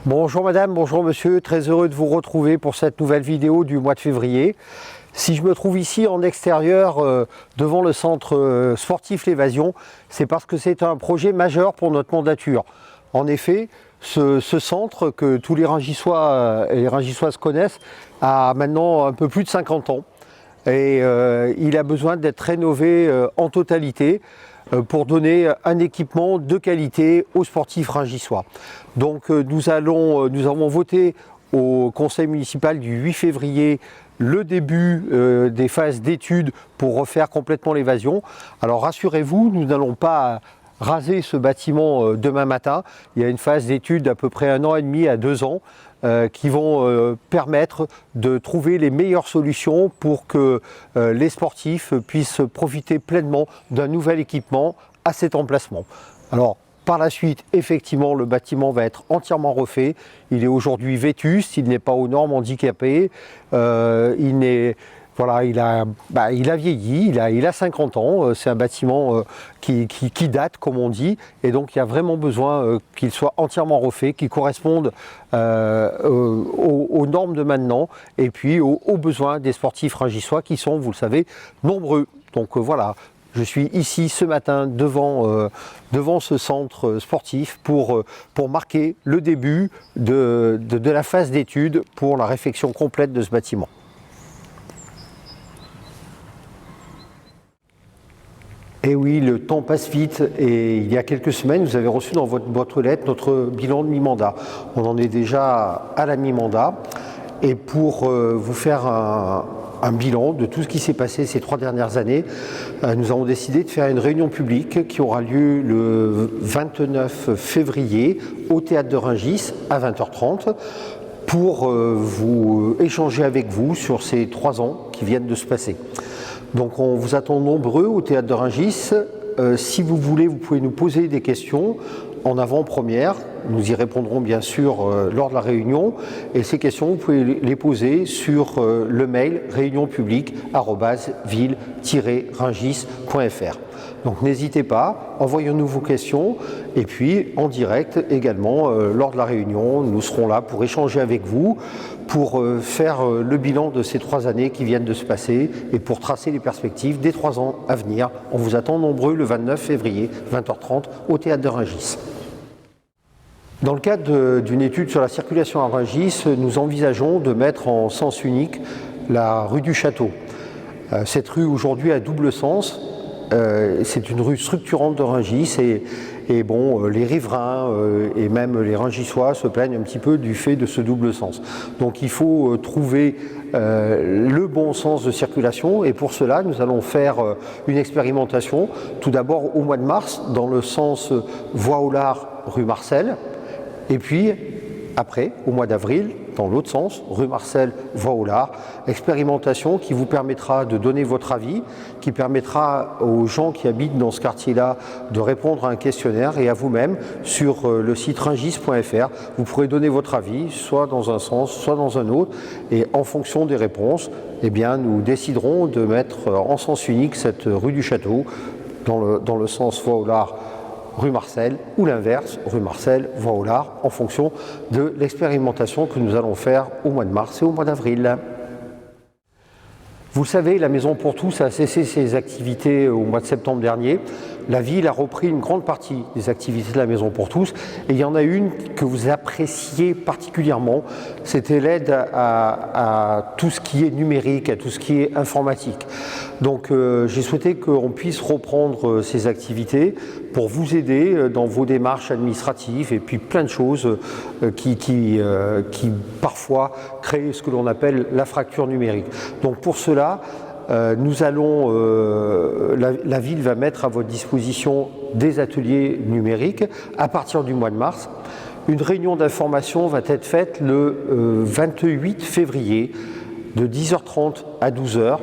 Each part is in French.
Bonjour madame, bonjour monsieur, très heureux de vous retrouver pour cette nouvelle vidéo du mois de février. Si je me trouve ici en extérieur devant le centre sportif L'Évasion, c'est parce que c'est un projet majeur pour notre mandature. En effet, ce centre que tous les Rungis-sois et les Rungis-soises connaissent a maintenant un peu plus de 50 ans et il a besoin d'être rénové en totalité pour donner un équipement de qualité aux sportifs Rungis-sois. Donc nous avons voté au conseil municipal du 8 février le début des phases d'études pour refaire complètement l'Évasion. Alors rassurez-vous, nous n'allons pas raser ce bâtiment demain matin. Il y a une phase d'études d'à peu près 1 an et demi à 2 ans qui vont permettre de trouver les meilleures solutions pour que les sportifs puissent profiter pleinement d'un nouvel équipement à cet emplacement. Alors, par la suite, effectivement, le bâtiment va être entièrement refait. Il est aujourd'hui vétuste, il n'est pas aux normes, handicapé. Voilà, il a vieilli, il a 50 ans. C'est un bâtiment qui date, comme on dit. Et donc, il y a vraiment besoin qu'il soit entièrement refait, qu'il corresponde aux normes de maintenant et puis aux besoins des sportifs Rungis-sois qui sont, vous le savez, nombreux. Donc voilà. Je suis ici ce matin devant ce centre sportif pour marquer le début de la phase d'études pour la réfection complète de ce bâtiment. Et oui, le temps passe vite et il y a quelques semaines, vous avez reçu dans votre boîte aux lettres notre bilan de mi-mandat. On en est déjà à la mi-mandat et pour vous faire un bilan de tout ce qui s'est passé ces 3 dernières années, nous avons décidé de faire une réunion publique qui aura lieu le 29 février au Théâtre de Rungis à 20h30 pour échanger avec vous sur ces 3 ans qui viennent de se passer. Donc on vous attend nombreux au Théâtre de Rungis. Si vous voulez, vous pouvez nous poser des questions en avant-première. Nous y répondrons bien sûr lors de la réunion. Et ces questions, vous pouvez les poser sur le mail réunionpublique@ville-rungis.fr. Donc n'hésitez pas, envoyez-nous vos questions et puis en direct également lors de la réunion, nous serons là pour échanger avec vous, pour faire le bilan de ces 3 années qui viennent de se passer et pour tracer les perspectives des 3 ans à venir. On vous attend nombreux le 29 février, 20h30 au Théâtre de Rungis. Dans le cadre d'une étude sur la circulation à Rungis, nous envisageons de mettre en sens unique la rue du Château. Cette rue aujourd'hui a double sens. C'est une rue structurante de Rungis et bon, les riverains et même les Rungis-sois se plaignent un petit peu du fait de ce double sens. Donc il faut trouver le bon sens de circulation et pour cela nous allons faire une expérimentation tout d'abord au mois de mars dans le sens voie au lard rue Marcel et puis après au mois d'avril dans l'autre sens, rue Marcel, voie au lard, expérimentation qui vous permettra de donner votre avis, qui permettra aux gens qui habitent dans ce quartier-là de répondre à un questionnaire et à vous-même sur le site rungis.fr. Vous pourrez donner votre avis, soit dans un sens, soit dans un autre, et en fonction des réponses, eh bien, nous déciderons de mettre en sens unique cette rue du Château dans le sens voie au lard, rue Marcel, ou l'inverse, rue Marcel, voie au lard, en fonction de l'expérimentation que nous allons faire au mois de mars et au mois d'avril. Vous le savez, la Maison pour tous a cessé ses activités au mois de septembre dernier. La ville a repris une grande partie des activités de la Maison pour tous et il y en a une que vous appréciez particulièrement, c'était l'aide à tout ce qui est numérique, à tout ce qui est informatique. Donc j'ai souhaité qu'on puisse reprendre ces activités pour vous aider dans vos démarches administratives et puis plein de choses qui parfois créent ce que l'on appelle la fracture numérique. Donc pour cela, la ville va mettre à votre disposition des ateliers numériques à partir du mois de mars. Une réunion d'information va être faite le 28 février de 10h30 à 12h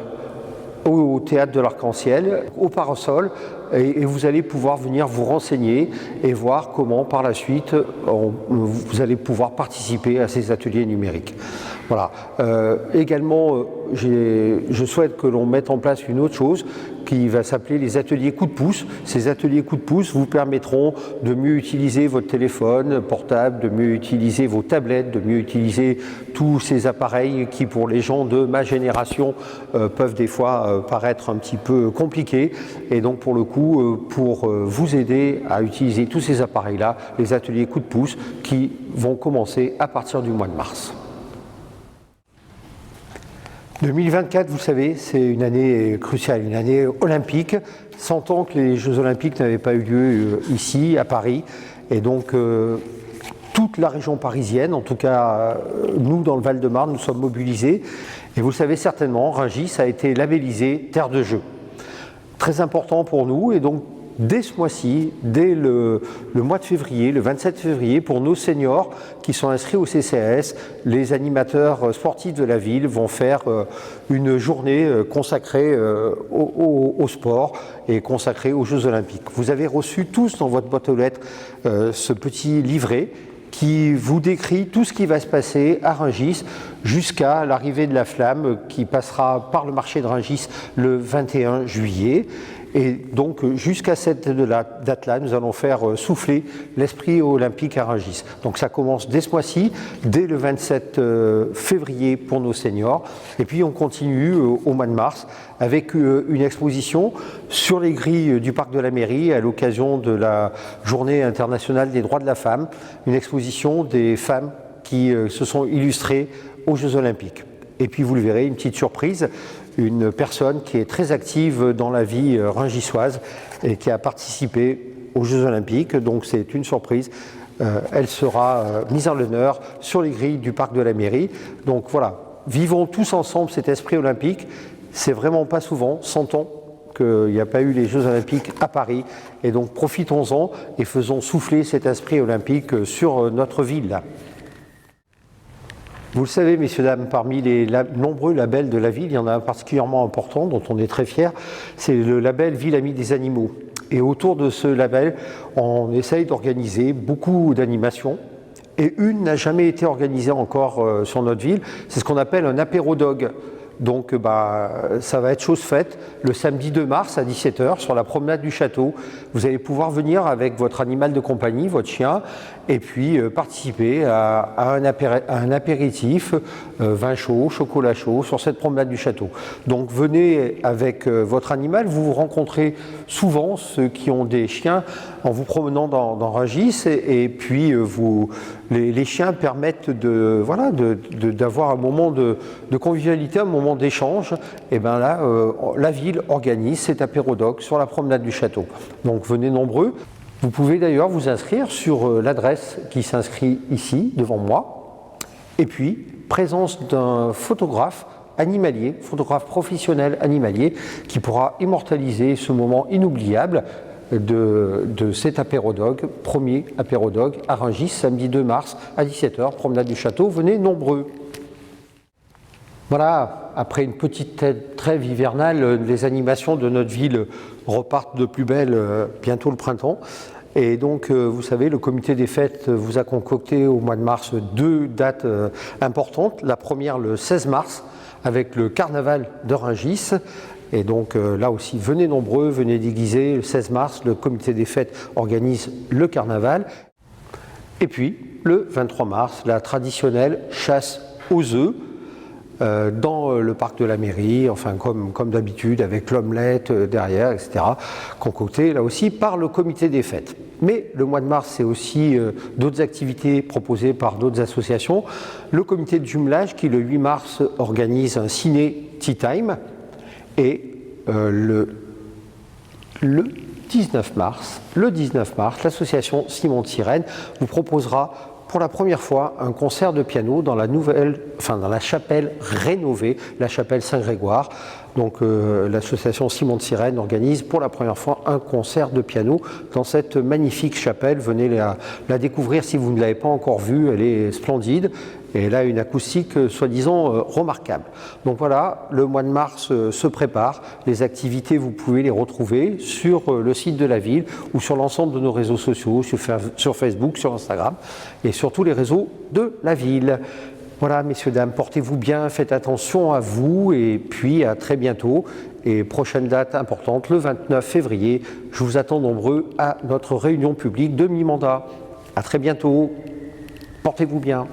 au Théâtre de l'Arc-en-Ciel, au Parasol, et vous allez pouvoir venir vous renseigner et voir comment par la suite vous allez pouvoir participer à ces ateliers numériques. Voilà. Également, je souhaite que l'on mette en place une autre chose qui va s'appeler les ateliers coup de pouce. Ces ateliers coup de pouce vous permettront de mieux utiliser votre téléphone portable, de mieux utiliser vos tablettes, de mieux utiliser tous ces appareils qui, pour les gens de ma génération, peuvent des fois paraître un petit peu compliqués. Et donc, pour le coup, pour vous aider à utiliser tous ces appareils-là, les ateliers coup de pouce qui vont commencer à partir du mois de mars. 2024, vous savez, c'est une année cruciale, une année olympique. 100 ans que les Jeux Olympiques n'avaient pas eu lieu ici, à Paris. Et donc, toute la région parisienne, en tout cas, nous, dans le Val-de-Marne, nous sommes mobilisés. Et vous le savez certainement, Rungis a été labellisé Terre de Jeux. Très important pour nous. Et donc, dès ce mois-ci, dès le mois de février, le 27 février, pour nos seniors qui sont inscrits au CCAS, les animateurs sportifs de la ville vont faire une journée consacrée au sport et consacrée aux Jeux Olympiques. Vous avez reçu tous dans votre boîte aux lettres ce petit livret qui vous décrit tout ce qui va se passer à Rungis jusqu'à l'arrivée de la flamme qui passera par le marché de Rungis le 21 juillet. Et donc, jusqu'à cette date-là, nous allons faire souffler l'esprit olympique à Rungis. Donc, ça commence dès ce mois-ci, dès le 27 février pour nos seniors. Et puis, on continue au mois de mars avec une exposition sur les grilles du Parc de la Mairie à l'occasion de la Journée internationale des droits de la femme. Une exposition des femmes qui se sont illustrées aux Jeux Olympiques. Et puis, vous le verrez, une petite surprise, une personne qui est très active dans la vie rungissoise et qui a participé aux Jeux Olympiques. Donc, c'est une surprise. Elle sera mise en l'honneur sur les grilles du Parc de la Mairie. Donc, voilà, vivons tous ensemble cet esprit olympique. C'est vraiment pas souvent, 100 ans qu'il n'y a pas eu les Jeux Olympiques à Paris. Et donc, profitons-en et faisons souffler cet esprit olympique sur notre ville, là. Vous le savez, messieurs, dames, parmi les nombreux labels de la ville, il y en a un particulièrement important dont on est très fiers, c'est le label Ville Amie des Animaux. Et autour de ce label, on essaye d'organiser beaucoup d'animations. Et une n'a jamais été organisée encore sur notre ville, c'est ce qu'on appelle un apéro dog. Donc ça va être chose faite le samedi 2 mars à 17h sur la promenade du château. Vous allez pouvoir venir avec votre animal de compagnie, votre chien, et puis participer à un apéritif, vin chaud, chocolat chaud sur cette promenade du château. Donc venez avec votre animal, vous rencontrez souvent ceux qui ont des chiens en vous promenant dans Rungis et puis les chiens permettent d'avoir un moment de convivialité, un moment d'échange. Et bien là, la ville organise cet apéro-dog sur la promenade du château. Donc venez nombreux. Vous pouvez d'ailleurs vous inscrire sur l'adresse qui s'inscrit ici, devant moi. Et puis, présence d'un photographe animalier, photographe professionnel animalier, qui pourra immortaliser ce moment inoubliable de cet apéro-dog, premier apéro-dog à Rungis, samedi 2 mars à 17h, promenade du château. Venez nombreux. Voilà, après une petite trêve hivernale, les animations de notre ville repartent de plus belle bientôt le printemps. Et donc, vous savez, le comité des fêtes vous a concocté au mois de mars 2 dates importantes. La première, le 16 mars, avec le carnaval de Rungis. Et donc là aussi, venez nombreux, venez déguisés. Le 16 mars, le comité des fêtes organise le carnaval. Et puis, le 23 mars, la traditionnelle chasse aux œufs dans le parc de la mairie, enfin comme d'habitude, avec l'omelette derrière, etc., concoctée là aussi par le comité des fêtes. Mais le mois de mars, c'est aussi d'autres activités proposées par d'autres associations. Le comité de jumelage qui, le 8 mars, organise un ciné Tea Time. Et le 19 mars, l'association Simon de Sirène vous proposera pour la première fois un concert de piano dans la chapelle rénovée, la chapelle Saint-Grégoire. Donc l'association Simon de Sirène organise pour la première fois un concert de piano dans cette magnifique chapelle. Venez la découvrir si vous ne l'avez pas encore vue, elle est splendide. Et elle a une acoustique soi-disant remarquable. Donc voilà, le mois de mars se prépare. Les activités, vous pouvez les retrouver sur le site de la ville ou sur l'ensemble de nos réseaux sociaux, sur Facebook, sur Instagram et sur tous les réseaux de la ville. Voilà, messieurs, dames, portez-vous bien, faites attention à vous et puis à très bientôt. Et prochaine date importante, le 29 février, je vous attends nombreux à notre réunion publique de mi-mandat. À très bientôt, portez-vous bien.